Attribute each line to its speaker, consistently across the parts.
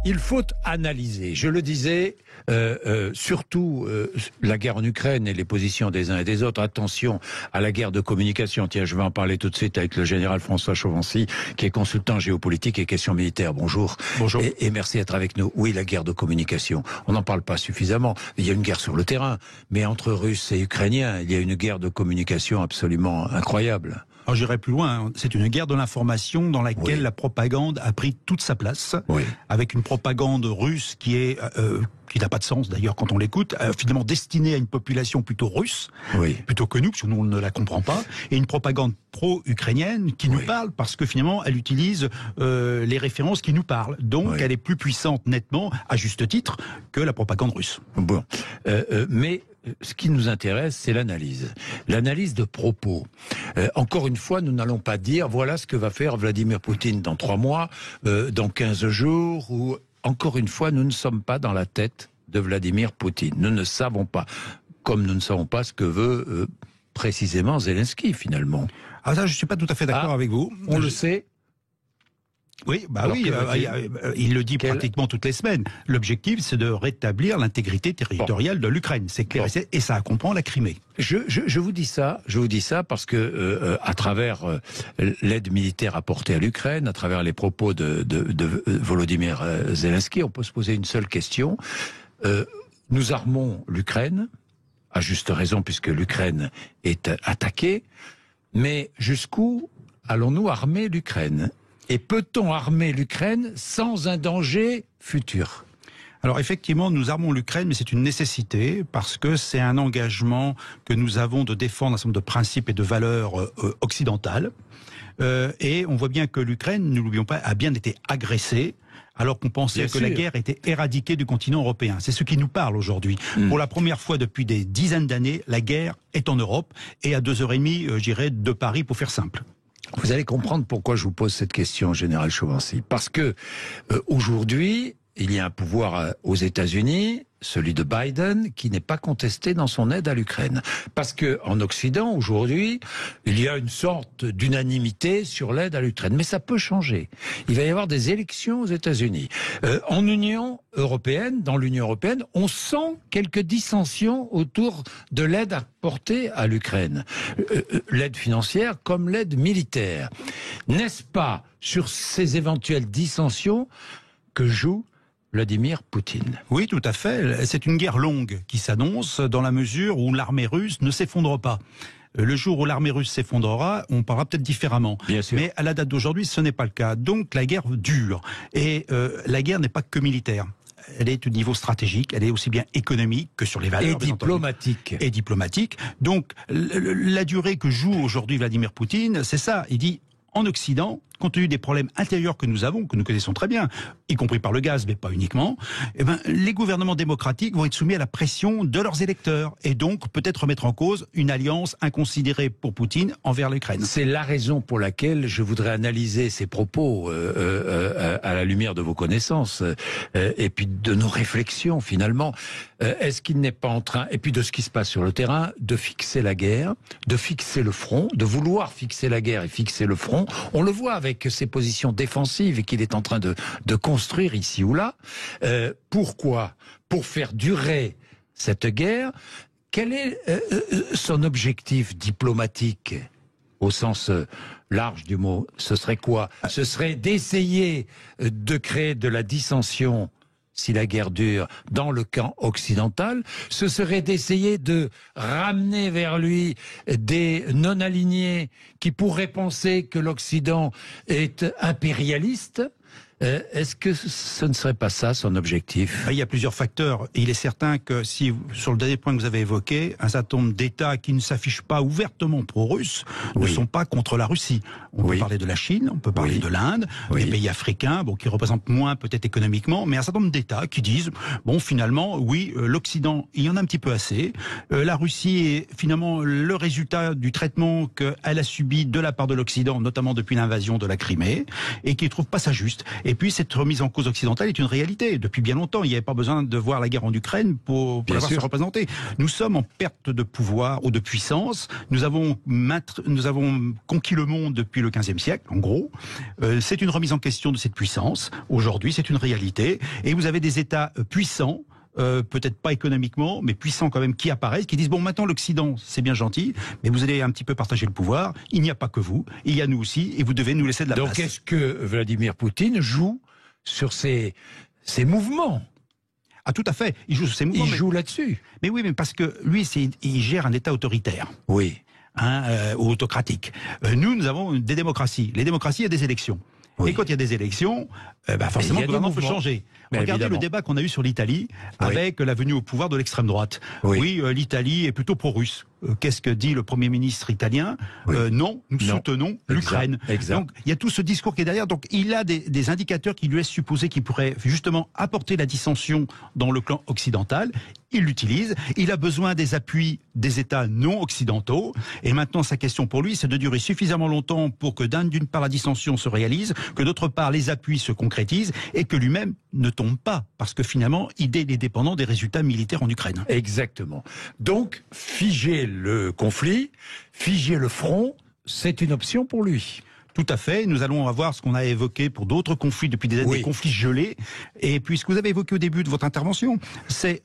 Speaker 1: Il faut analyser, je le disais, surtout la guerre en Ukraine et les positions des uns et des autres. Attention à la guerre de communication. Tiens, je vais en parler tout de suite avec le général François Chauvency, qui est consultant géopolitique et questions militaires. Bonjour.
Speaker 2: Bonjour.
Speaker 1: Et merci d'être avec nous. Oui, la guerre de communication. On n'en parle pas suffisamment. Il y a une guerre sur le terrain, mais entre Russes et Ukrainiens, il y a une guerre de communication absolument incroyable.
Speaker 2: Alors j'irai plus loin, c'est une guerre de l'information dans laquelle la propagande a pris toute sa place, avec une propagande russe qui n'a pas de sens d'ailleurs quand on l'écoute, finalement destinée à une population plutôt russe, plutôt que nous, parce que nous on ne la comprend pas, et une propagande pro-ukrainienne qui nous parle parce que finalement elle utilise les références qui nous parlent, donc elle est plus puissante nettement, à juste titre, que la propagande russe.
Speaker 1: Bon, mais ce qui nous intéresse, c'est l'analyse. L'analyse de propos. Encore une fois, nous n'allons pas dire voilà ce que va faire Vladimir Poutine dans 3 mois, dans 15 jours, ou encore une fois, nous ne sommes pas dans la tête de Vladimir Poutine. Nous ne savons pas, comme nous ne savons pas ce que veut précisément Zelensky finalement.
Speaker 2: Ah ça, je ne suis pas tout à fait d'accord avec vous.
Speaker 1: On le sait.
Speaker 2: Oui, il le dit pratiquement toutes les semaines. L'objectif, c'est de rétablir l'intégrité territoriale de l'Ukraine. C'est clair, et ça comprend la Crimée.
Speaker 1: Je vous dis ça parce que à travers l'aide militaire apportée à l'Ukraine, à travers les propos de Volodymyr Zelensky, on peut se poser une seule question. Nous armons l'Ukraine, à juste raison puisque l'Ukraine est attaquée, mais jusqu'où allons-nous armer l'Ukraine ? Et peut-on armer l'Ukraine sans un danger futur ?
Speaker 2: Alors effectivement, nous armons l'Ukraine, mais c'est une nécessité, parce que c'est un engagement que nous avons de défendre un certain nombre de principes et de valeurs occidentales. Et on voit bien que l'Ukraine, ne l'oublions pas, a bien été agressée, alors qu'on pensait que la guerre était éradiquée du continent européen. C'est ce qui nous parle aujourd'hui. Pour la première fois depuis des dizaines d'années, la guerre est en Europe, et à 2h30, je dirais, de Paris, pour faire simple.
Speaker 1: Vous allez comprendre pourquoi je vous pose cette question, Général Chauvency. Parce que aujourd'hui, il y a un pouvoir aux États-Unis, celui de Biden, qui n'est pas contesté dans son aide à l'Ukraine. Parce que en Occident, aujourd'hui, il y a une sorte d'unanimité sur l'aide à l'Ukraine. Mais ça peut changer. Il va y avoir des élections aux États-Unis. En Union européenne, dans l'Union européenne, on sent quelques dissensions autour de l'aide apportée à l'Ukraine. L'aide financière comme l'aide militaire. N'est-ce pas sur ces éventuelles dissensions que joue Vladimir Poutine?
Speaker 2: Oui, tout à fait. C'est une guerre longue qui s'annonce dans la mesure où l'armée russe ne s'effondre pas. Le jour où l'armée russe s'effondrera, on parlera peut-être différemment.
Speaker 1: Bien sûr.
Speaker 2: Mais à la date d'aujourd'hui, ce n'est pas le cas. Donc la guerre dure. Et la guerre n'est pas que militaire. Elle est au niveau stratégique, elle est aussi bien économique que sur les valeurs.
Speaker 1: Et diplomatique.
Speaker 2: Et diplomatique. Donc la durée que joue aujourd'hui Vladimir Poutine, c'est ça. Il dit, en Occident, compte tenu des problèmes intérieurs que nous avons, que nous connaissons très bien, y compris par le gaz, mais pas uniquement, les gouvernements démocratiques vont être soumis à la pression de leurs électeurs et donc peut-être remettre en cause une alliance inconsidérée pour Poutine envers l'Ukraine.
Speaker 1: C'est la raison pour laquelle je voudrais analyser ces propos à la lumière de vos connaissances et puis de nos réflexions finalement. Est-ce qu'il n'est pas en train, et puis de ce qui se passe sur le terrain, de fixer la guerre, de fixer le front, de vouloir fixer la guerre et fixer le front? On le voit avec ses positions défensives qu'il est en train de construire ici ou là. Pourquoi? Pour faire durer cette guerre. Quel est son objectif diplomatique au sens large du mot? Ce serait quoi? Ce serait d'essayer de créer de la dissension, si la guerre dure, dans le camp occidental. Ce serait d'essayer de ramener vers lui des non-alignés qui pourraient penser que l'Occident est impérialiste. Est-ce que ce ne serait pas ça son objectif?
Speaker 2: Il y a plusieurs facteurs. Il est certain que si, sur le dernier point que vous avez évoqué, un certain nombre d'États qui ne s'affichent pas ouvertement pro-russes ne sont pas contre la Russie. On peut parler de la Chine, on peut parler de l'Inde, des pays africains, qui représentent moins peut-être économiquement, mais un certain nombre d'États qui disent, finalement, l'Occident, il y en a un petit peu assez. La Russie est finalement le résultat du traitement qu'elle a subi de la part de l'Occident, notamment depuis l'invasion de la Crimée, et qui ne trouve pas ça juste. Et puis cette remise en cause occidentale est une réalité. Depuis bien longtemps, il n'y avait pas besoin de voir la guerre en Ukraine pour la voir se représenter. Nous sommes en perte de pouvoir ou de puissance. Nous avons conquis le monde depuis le XVe siècle, en gros. C'est une remise en question de cette puissance. Aujourd'hui, c'est une réalité. Et vous avez des États puissants, peut-être pas économiquement, mais puissants quand même, qui apparaissent, qui disent, bon, maintenant l'Occident, c'est bien gentil, mais vous allez un petit peu partager le pouvoir, il n'y a pas que vous, il y a nous aussi, et vous devez nous laisser de la place.
Speaker 1: Donc est-ce que Vladimir Poutine joue sur ces mouvements?
Speaker 2: Ah, tout à fait, il joue sur ces mouvements.
Speaker 1: Il joue là-dessus.
Speaker 2: Mais oui, mais parce que lui, il gère un État autoritaire.
Speaker 1: Oui.
Speaker 2: Ou autocratique. Nous avons des démocraties. Les démocraties, il y a des élections. Oui. Et quand il y a des élections, forcément le gouvernement peut changer. Regardez évidemment le débat qu'on a eu sur l'Italie avec la venue au pouvoir de l'extrême droite. Oui, l'Italie est plutôt pro-russe. Qu'est-ce que dit le Premier ministre italien? Non, nous soutenons l'Ukraine. Donc il y a tout ce discours qui est derrière. Donc il a des indicateurs qui lui laissent supposer qu'il pourrait justement apporter la dissension dans le clan occidental. Il l'utilise. Il a besoin des appuis des États non occidentaux. Et maintenant, sa question pour lui, c'est de durer suffisamment longtemps pour que d'une part la dissension se réalise, que d'autre part les appuis se concrétisent et que lui-même ne tombe pas. Parce que finalement, il est dépendant des résultats militaires en Ukraine.
Speaker 1: Exactement. Donc, figer le conflit, figer le front, c'est une option pour lui.
Speaker 2: Tout à fait. Nous allons avoir ce qu'on a évoqué pour d'autres conflits depuis des années, des conflits gelés. Et puis ce que vous avez évoqué au début de votre intervention, c'est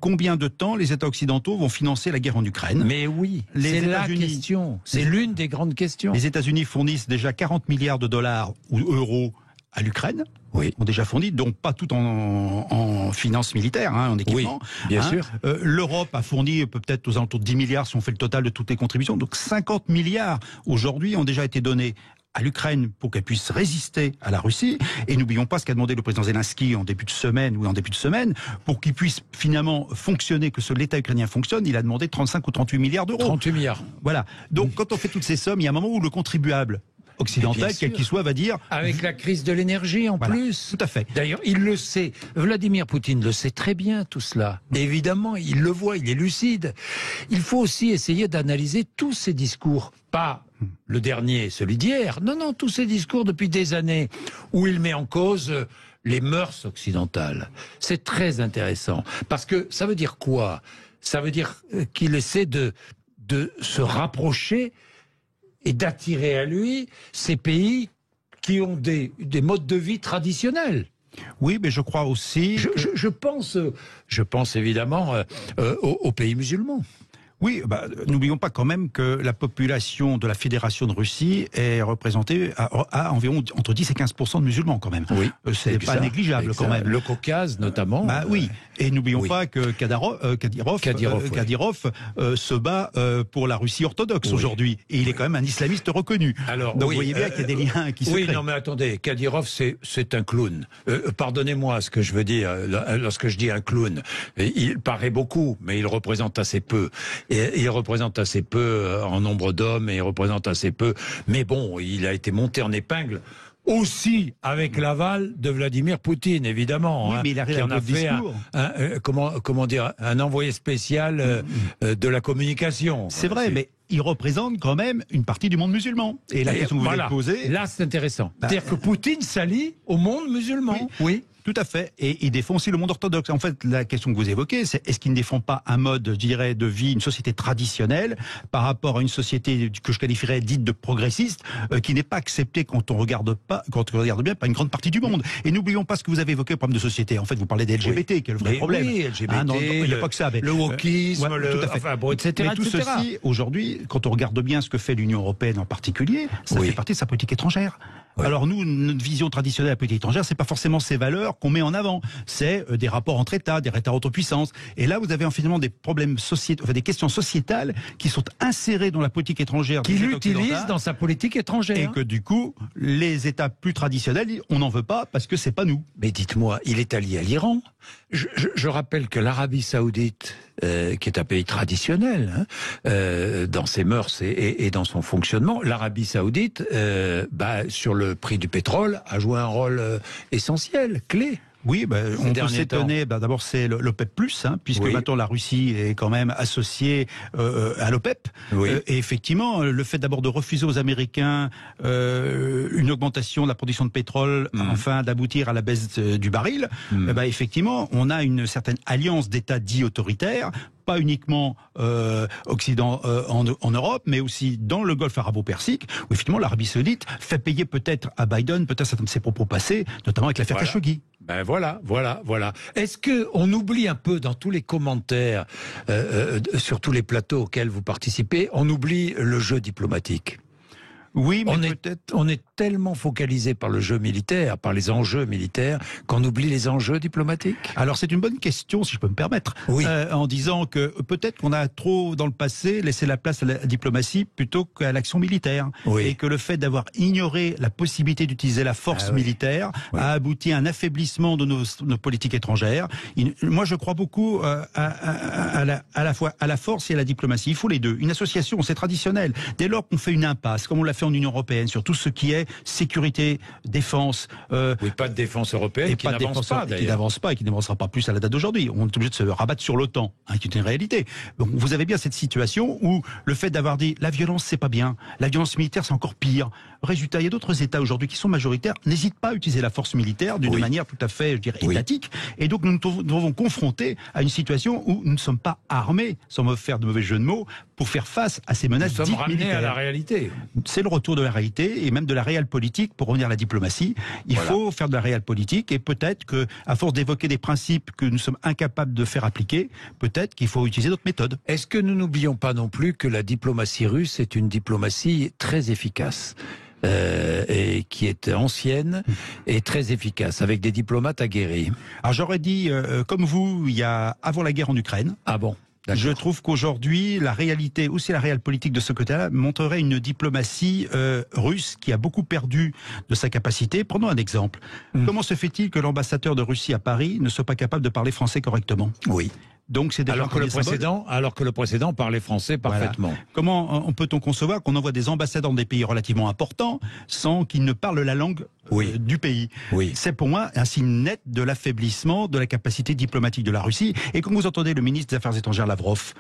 Speaker 2: combien de temps les États occidentaux vont financer la guerre en Ukraine.
Speaker 1: Mais oui, c'est la question. C'est l'une des grandes questions.
Speaker 2: Les États-Unis fournissent déjà 40 milliards de dollars ou euros à l'Ukraine. Oui. Ont déjà fourni, donc pas tout en finances militaires, en équipement.
Speaker 1: Oui, bien sûr.
Speaker 2: L'Europe a fourni peut-être aux alentours de 10 milliards si on fait le total de toutes les contributions. Donc 50 milliards aujourd'hui ont déjà été donnés à l'Ukraine pour qu'elle puisse résister à la Russie. Et n'oublions pas ce qu'a demandé le président Zelensky en début de semaine pour qu'il puisse finalement fonctionner, que l'État ukrainien fonctionne. Il a demandé 35 ou 38 milliards d'euros.
Speaker 1: 38 milliards.
Speaker 2: Voilà. Donc quand on fait toutes ces sommes, il y a un moment où le contribuable occidental, quel qu'il soit, va dire...
Speaker 1: Avec la crise de l'énergie en plus.
Speaker 2: Tout à fait.
Speaker 1: D'ailleurs, il le sait. Vladimir Poutine le sait très bien, tout cela. Évidemment, il le voit, il est lucide. Il faut aussi essayer d'analyser tous ces discours. Pas le dernier, celui d'hier. Non, tous ces discours depuis des années où il met en cause les mœurs occidentales. C'est très intéressant. Parce que ça veut dire quoi? Ça veut dire qu'il essaie de se rapprocher et d'attirer à lui ces pays qui ont des modes de vie traditionnels.
Speaker 2: Oui, mais je crois aussi...
Speaker 1: Je pense évidemment aux pays musulmans.
Speaker 2: Oui, n'oublions pas quand même que la population de la Fédération de Russie est représentée à environ entre 10 et 15% de musulmans quand même.
Speaker 1: Oui,
Speaker 2: c'est pas négligeable quand même.
Speaker 1: Le Caucase notamment.
Speaker 2: Oui, et n'oublions pas que Kadyrov se bat pour la Russie orthodoxe aujourd'hui. Et il est quand même un islamiste reconnu. Alors, donc vous voyez bien qu'il y a des liens qui se créent.
Speaker 1: Oui, non mais attendez, Kadyrov c'est un clown. Pardonnez-moi ce que je veux dire lorsque je dis un clown. Il paraît beaucoup, mais il représente assez peu. Et il représente assez peu en nombre d'hommes et il représente assez peu. Mais bon, il a été monté en épingle aussi avec l'aval de Vladimir Poutine, évidemment.
Speaker 2: Oui, mais il a
Speaker 1: qui en a fait un envoyé spécial de la communication.
Speaker 2: C'est vrai, mais il représente quand même une partie du monde musulman. Et la question que vous voulez poser...
Speaker 1: Là, c'est intéressant. C'est-à-dire que Poutine s'allie au monde musulman.
Speaker 2: Oui. Tout à fait. Et il défend aussi le monde orthodoxe. En fait, la question que vous évoquez, c'est est-ce qu'il ne défend pas un mode, je dirais, de vie, une société traditionnelle par rapport à une société que je qualifierais dite de progressiste, qui n'est pas acceptée quand on regarde bien par une grande partie du monde. Et n'oublions pas ce que vous avez évoqué, le problème de société. En fait, vous parlez des LGBT, qui est le vrai problème.
Speaker 1: Oui, LGBT,
Speaker 2: il n'y a pas que ça. Mais,
Speaker 1: le wokisme, etc.
Speaker 2: Mais tout ceci, aujourd'hui, quand on regarde bien ce que fait l'Union européenne en particulier, ça fait partie de sa politique étrangère. Oui. Alors nous, notre vision traditionnelle de la politique étrangère, c'est pas forcément ces valeurs qu'on met en avant. C'est des rapports entre États, des États entre puissances. Et là, vous avez finalement des problèmes des questions sociétales qui sont insérées dans la politique étrangère.
Speaker 1: Qu'il utilise dans sa politique étrangère.
Speaker 2: Et que du coup, les États plus traditionnels, on n'en veut pas parce que c'est pas nous.
Speaker 1: Mais dites-moi, il est allié à l'Iran. Je rappelle que l'Arabie Saoudite, qui est un pays traditionnel dans ses mœurs et dans son fonctionnement, l'Arabie Saoudite, sur le prix du pétrole, a joué un rôle essentiel, clé.
Speaker 2: Oui, on peut s'étonner. D'abord, c'est l'OPEP+, puisque maintenant la Russie est quand même associée à l'OPEP.
Speaker 1: Oui.
Speaker 2: Et effectivement, le fait d'abord de refuser aux Américains une augmentation de la production de pétrole, enfin d'aboutir à la baisse du baril, effectivement, on a une certaine alliance d'États dits autoritaires, pas uniquement en Europe, mais aussi dans le Golfe arabo-persique, où effectivement l'Arabie saoudite fait payer peut-être à Biden certains de ses propos passés, notamment avec l'affaire Khashoggi.
Speaker 1: Voilà. Est-ce qu'on oublie un peu dans tous les commentaires, sur tous les plateaux auxquels vous participez, on oublie le jeu diplomatique ?
Speaker 2: Oui, mais
Speaker 1: on est tellement focalisé par le jeu militaire, par les enjeux militaires, qu'on oublie les enjeux diplomatiques.
Speaker 2: Alors c'est une bonne question, si je peux me permettre, en disant que peut-être qu'on a trop, dans le passé, laissé la place à la diplomatie plutôt qu'à l'action militaire. Et que le fait d'avoir ignoré la possibilité d'utiliser la force militaire a abouti à un affaiblissement de nos politiques étrangères. Moi, je crois beaucoup à la fois à la force et à la diplomatie. Il faut les deux. Une association, c'est traditionnel. Dès lors qu'on fait une impasse, comme on l'a fait en Union européenne, sur tout ce qui est sécurité, défense.
Speaker 1: Pas de défense européenne qui n'avance pas, d'ailleurs.
Speaker 2: Qui n'avance pas et qui n'avancera pas plus à la date d'aujourd'hui. On est obligé de se rabattre sur l'OTAN, qui est une réalité. Donc, vous avez bien cette situation où le fait d'avoir dit la violence, c'est pas bien, la violence militaire, c'est encore pire. Résultat, il y a d'autres États aujourd'hui qui sont majoritaires, n'hésitent pas à utiliser la force militaire d'une manière tout à fait, je dirais, étatique. Et donc, nous nous trouvons confrontés à une situation où nous ne sommes pas armés, sans me faire de mauvais jeux de mots, pour faire face à ces menaces dites militaires. Nous sommes ramenés à
Speaker 1: la réalité.
Speaker 2: C'est le retour de la réalité et même de la réelle politique pour revenir à la diplomatie. Il faut faire de la réelle politique et peut-être que, à force d'évoquer des principes que nous sommes incapables de faire appliquer, peut-être qu'il faut utiliser d'autres méthodes.
Speaker 1: Est-ce que nous n'oublions pas non plus que la diplomatie russe est une diplomatie très efficace et qui est ancienne et très efficace, avec des diplomates aguerris?
Speaker 2: Alors j'aurais dit, comme vous, il y a avant la guerre en Ukraine.
Speaker 1: Ah bon?
Speaker 2: Je trouve qu'aujourd'hui, la réalité, aussi la réelle politique de ce côté-là, montrerait une diplomatie russe qui a beaucoup perdu de sa capacité. Prenons un exemple. Comment se fait-il que l'ambassadeur de Russie à Paris ne soit pas capable de parler français correctement?
Speaker 1: Oui.
Speaker 2: Donc c'est
Speaker 1: alors que le précédent parlait français parfaitement.
Speaker 2: Voilà. Comment peut-on concevoir qu'on envoie des ambassadeurs dans des pays relativement importants sans qu'ils ne parlent la langue du pays? C'est pour moi un signe net de l'affaiblissement de la capacité diplomatique de la Russie. Et quand vous entendez le ministre des Affaires étrangères Lavrov,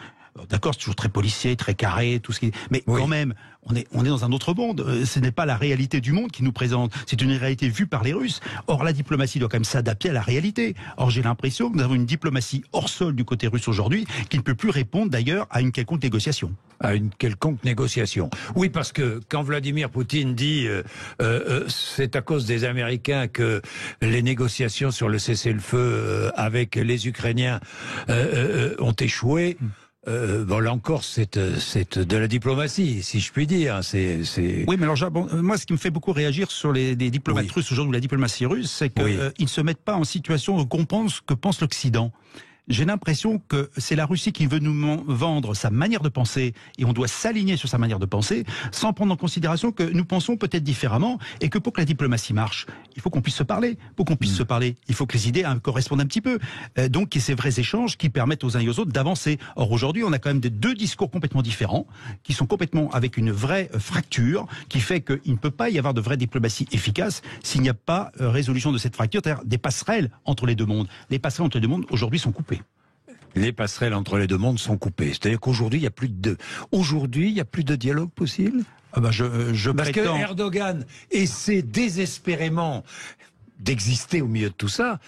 Speaker 2: d'accord, c'est toujours très policier, très carré, tout ce qui. Mais quand même, on est dans un autre monde. Ce n'est pas la réalité du monde qui nous présente. C'est une réalité vue par les Russes. Or, la diplomatie doit quand même s'adapter à la réalité. Or, j'ai l'impression que nous avons une diplomatie hors sol du côté russe aujourd'hui, qui ne peut plus répondre d'ailleurs à une quelconque négociation.
Speaker 1: À une quelconque négociation. Oui, parce que quand Vladimir Poutine dit c'est à cause des Américains que les négociations sur le cessez-le-feu avec les Ukrainiens ont échoué. Là encore, c'est de la diplomatie, si je puis dire.
Speaker 2: Oui, mais alors, moi, ce qui me fait beaucoup réagir sur les diplomates russes aujourd'hui, ou la diplomatie russe, c'est qu'ils ne se mettent pas en situation de comprendre ce que pense l'Occident. J'ai l'impression que c'est la Russie qui veut nous vendre sa manière de penser et on doit s'aligner sur sa manière de penser sans prendre en considération que nous pensons peut-être différemment et que pour que la diplomatie marche, il faut qu'on puisse se parler. Pour qu'on puisse se parler, il faut que les idées correspondent un petit peu. Donc, qu'il y ait ces vrais échanges qui permettent aux uns et aux autres d'avancer. Or, aujourd'hui, on a quand même deux discours complètement différents qui sont complètement avec une vraie fracture qui fait qu'il ne peut pas y avoir de vraie diplomatie efficace s'il n'y a pas résolution de cette fracture, c'est-à-dire des passerelles entre les deux mondes. Les passerelles entre les deux mondes, aujourd'hui, sont coupées.
Speaker 1: Les passerelles entre les deux mondes sont coupées. C'est-à-dire qu'aujourd'hui, il n'y a plus de dialogue possible.
Speaker 2: Parce
Speaker 1: que Erdogan essaie désespérément d'exister au milieu de tout ça.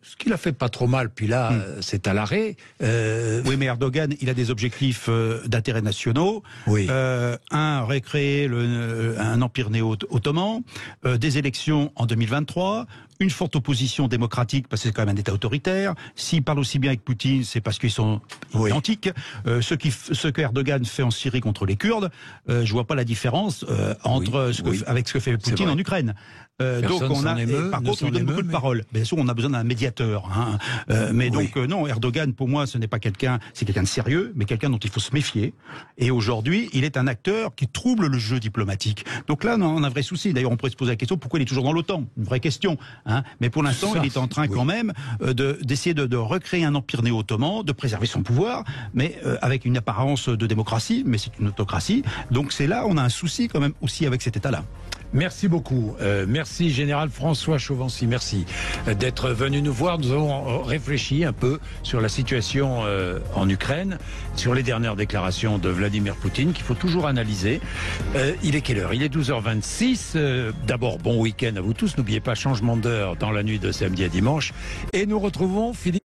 Speaker 1: Ce qu'il a fait pas trop mal, puis là, c'est à l'arrêt.
Speaker 2: Oui, mais Erdogan, il a des objectifs d'intérêt nationaux. Recréer un empire néo-ottoman, des élections en 2023, une forte opposition démocratique, parce que c'est quand même un État autoritaire. S'il parle aussi bien avec Poutine, c'est parce qu'ils sont identiques. Ce que Erdogan fait en Syrie contre les Kurdes, je vois pas la différence avec ce que fait Poutine en Ukraine. Donc par contre, on lui donne beaucoup de paroles. Bien sûr, on a besoin d'un médiateur. Non, Erdogan, pour moi, ce n'est pas quelqu'un, c'est quelqu'un de sérieux, mais quelqu'un dont il faut se méfier. Et aujourd'hui, il est un acteur qui trouble le jeu diplomatique. Donc là, on a un vrai souci. D'ailleurs, on pourrait se poser la question, pourquoi il est toujours dans l'OTAN? Une vraie question. Mais pour l'instant, il est en train quand même d'essayer de recréer un empire néo-ottoman, de préserver son pouvoir, mais avec une apparence de démocratie, mais c'est une autocratie. Donc c'est là, on a un souci quand même aussi avec cet État-là.
Speaker 1: Merci beaucoup. Merci Général François Chauvency, merci d'être venu nous voir. Nous avons réfléchi un peu sur la situation en Ukraine, sur les dernières déclarations de Vladimir Poutine qu'il faut toujours analyser. Il est quelle heure? Il est 12h26. D'abord, bon week-end à vous tous. N'oubliez pas, changement d'heure dans la nuit de samedi à dimanche. Et nous retrouvons Philippe